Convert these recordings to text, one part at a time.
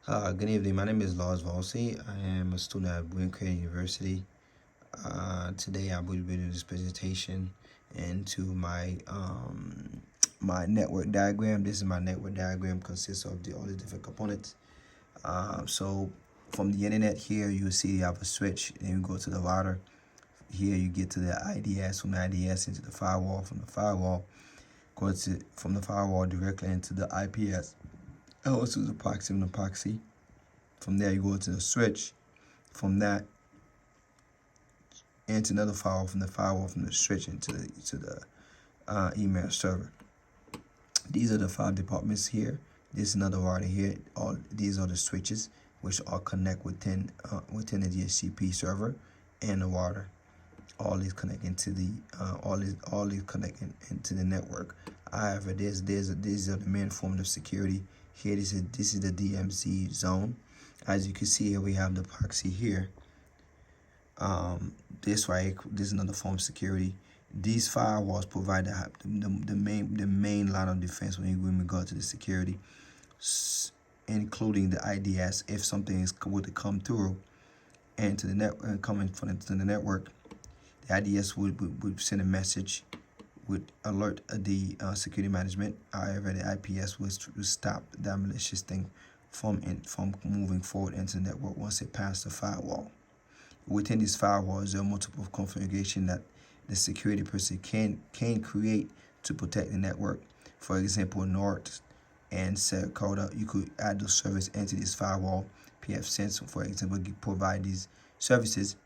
Good evening. My name is Lauwz. I am a student at William Craig University. Today I will be doing this presentation into my network diagram. This is my network diagram, consists of all the different components. So from the internet here, you see you have a switch, and you go to the router. Here you get to the IDS, from the IDS into the firewall, from the firewall from the firewall directly into the IPS, and also the proxy from the proxy. From there, you go to the switch. From that, into another firewall. From the firewall, from the switch into the email server. These are the 5 departments here. This is another router here. All these are the switches which all connect within the DHCP server and the router. All these connecting to the all these connecting into the network. However, these are the main forms of security. Here, this is the DMZ zone. As you can see here, we have the proxy here. This is another form of security. These firewalls provide the main line of defense when we go to the security, including the IDS. If something were to come through and to the network, coming from the network, the IDS would send a message, would alert the security management. However, the IPS would stop that malicious thing from moving forward into the network once it passed the firewall. Within these firewalls, there are multiple configuration that the security person can create to protect the network. For example, North and Coda, you could add those services into this firewall. pfSense, for example, provide these services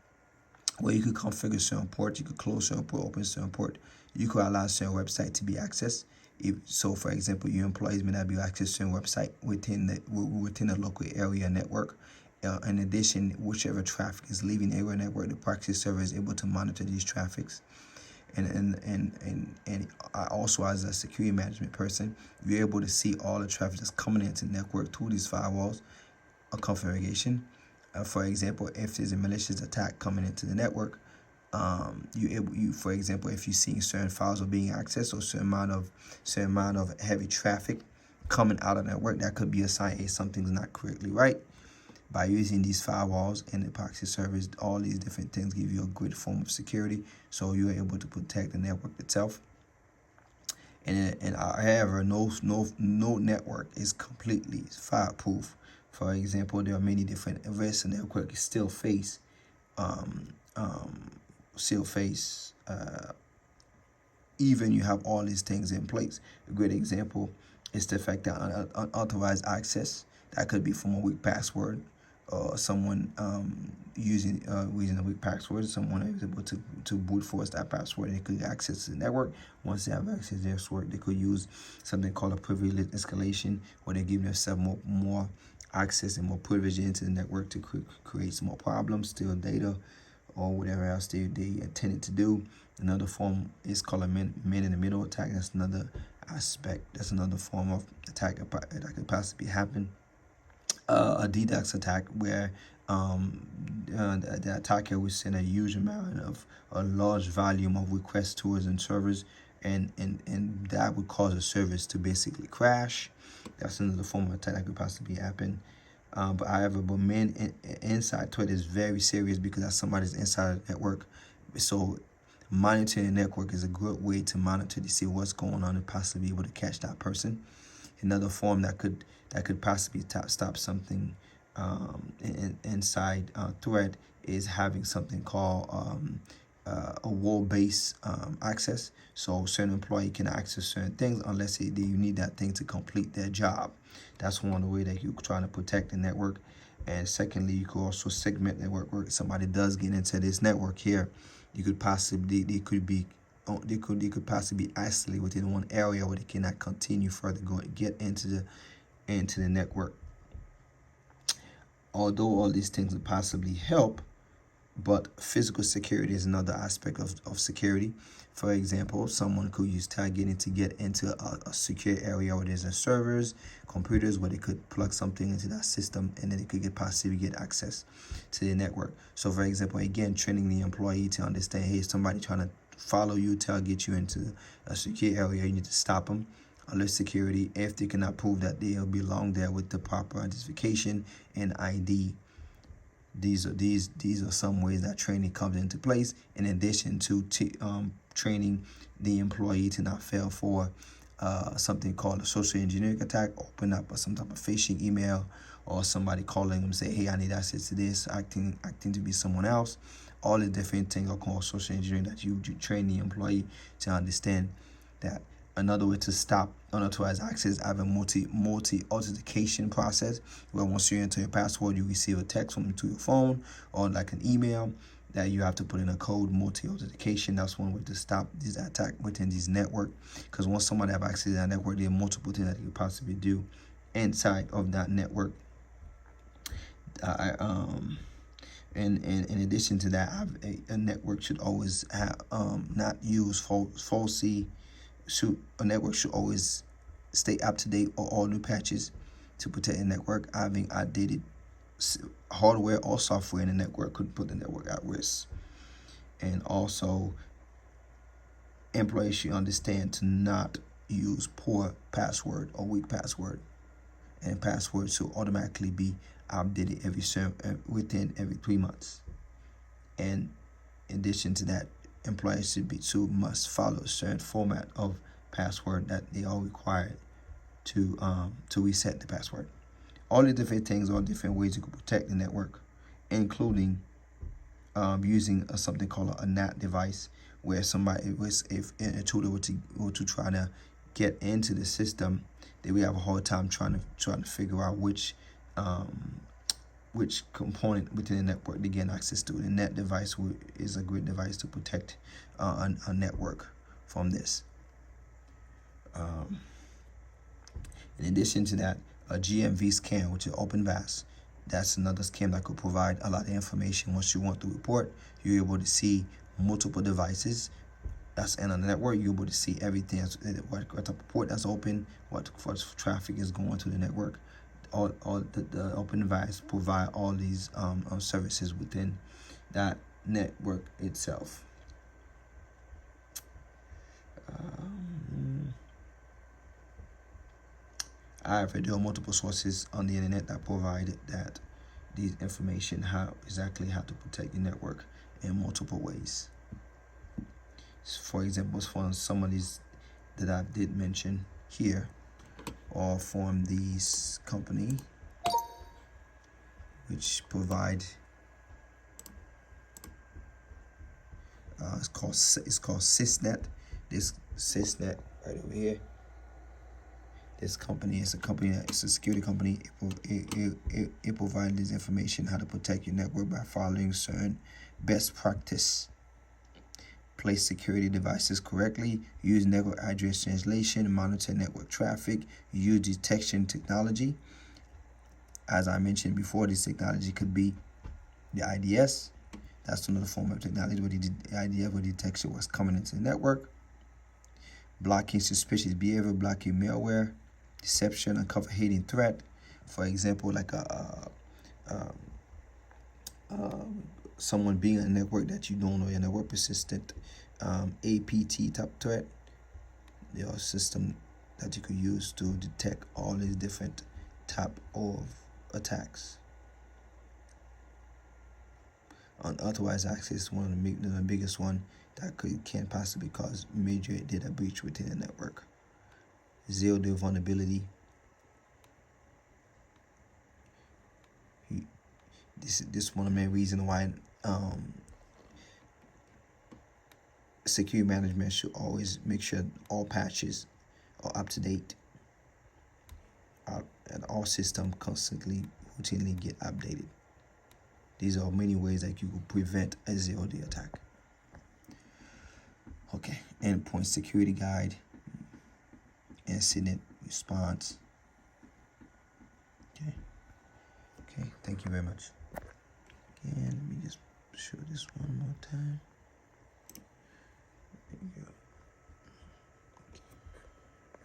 where you could configure certain ports, you could close certain port, open certain port, you could allow certain website to be accessed. So, for example, your employees may not be able to access certain website within the local area network. In addition, whichever traffic is leaving the area network, the proxy server is able to monitor these traffics. And also, as a security management person, you're able to see all the traffic that's coming into the network through these firewalls, a configuration. For example, if there's a malicious attack coming into the network, for example, if you're seeing certain files are being accessed or certain amount of heavy traffic coming out of the network, that could be a sign, hey, something's not correctly right. By using these firewalls and the proxy servers, all these different things give you a good form of security, so you're able to protect the network itself. And however, no network is completely fireproof. For example, there are many different risks, and the network still face even you have all these things in place. A great example is the fact that unauthorized access, that could be from a weak password, or someone using a weak password. Someone is able to brute force that password, and they could access the network. Once they have access to their network, they could use something called a privilege escalation, where they give themselves more access and more privilege into the network to create some more problems, steal data, or whatever else they intended to do. Another form is called a man-in-the-middle attack. That's another aspect. That's another form of attack that could possibly happen. A DDoS attack, where the attacker would send a huge amount of a large volume of requests towards and servers, and that would cause a service to basically crash. That's another form of attack that could possibly happen. But inside threat is very serious, because that's somebody's inside the network. So monitoring the network is a good way to monitor to see what's going on and possibly be able to catch that person. Another form that could possibly stop something inside threat is having something called a role-based access. So certain employee can access certain things unless you need that thing to complete their job. That's one of the way that you're trying to protect the network. And secondly, you could also segment the network. Where somebody does get into this network here, you could possibly they could possibly be isolated within one area where they cannot continue further get into the network. Although all these things would possibly help, but physical security is another aspect of security. For example, someone could use targeting to get into a secure area where there's servers, computers, where they could plug something into that system, and then they could possibly get access to the network. So, for example, again, training the employee to understand, hey, somebody trying to follow you, target you into a secure area, you need to stop them. alert security if they cannot prove that they belong there with the proper identification and ID. These are some ways that training comes into place, in addition to training the employee to not fail for something called a social engineering attack. Open up some type of phishing email, or somebody calling them, say, hey, I need access to this, acting to be someone else. All the different things are called social engineering, that you train the employee to understand that. Another way to stop unauthorized access, have a multi authentication process, where once you enter your password, you receive a text from to your phone or like an email that you have to put in a code. Multi authentication, that's one way to stop this attack within this network, because once somebody have access to that network, there are multiple things that you could possibly do inside of that network. In addition to that, a network should always have not use falsely. A network should always stay up to date on all new patches to protect the network. Having outdated hardware or software in the network could put the network at risk. And also, employees should understand to not use poor password or weak password, and passwords should automatically be updated within every 3 months. And in addition to that, employees must follow a certain format of password that they are required to reset the password. All the different things are different ways you can protect the network, including using something called a NAT device, where somebody if an intruder were to try to get into the system, they will have a hard time trying to figure out which component within the network to gain access to. The NAT device is a great device to protect a network from this. In addition to that, a GMV scam, which is open VAS, that's another scam that could provide a lot of information. Once you want to report, you're able to see multiple devices that's in a network. You're able to see everything, what type of port that's open, what traffic is going to the network. All the open VAS provide all these services within that network itself. However, there are multiple sources on the internet that provide that these information exactly how to protect your network in multiple ways. For example, for some of these that I did mention here, or from these company which provide it's called Sysnet. This Sysnet right over here. This company is it's a security company. It provides this information how to protect your network by following certain best practice. Place security devices correctly, use network address translation, monitor network traffic, use detection technology. As I mentioned before, this technology could be the IDS. That's another form of technology where the IDS will detect what's coming into the network. Blocking suspicious behavior, blocking malware, deception, uncover hidden threat. For example, like someone being in a network that you don't know, your network persistent, APT type threat. There are systems that you could use to detect all these different type of attacks. Unauthorized access, one of the biggest one that can possibly cause major data breach within the network. Zero-day vulnerability. This one of the main reasons why security management should always make sure all patches are up to date, and all systems constantly, routinely get updated. These are many ways that you will prevent a zero-day attack. Okay, endpoint security guide, incident response. Okay, thank you very much. Again, let me just show this one more time. There you go.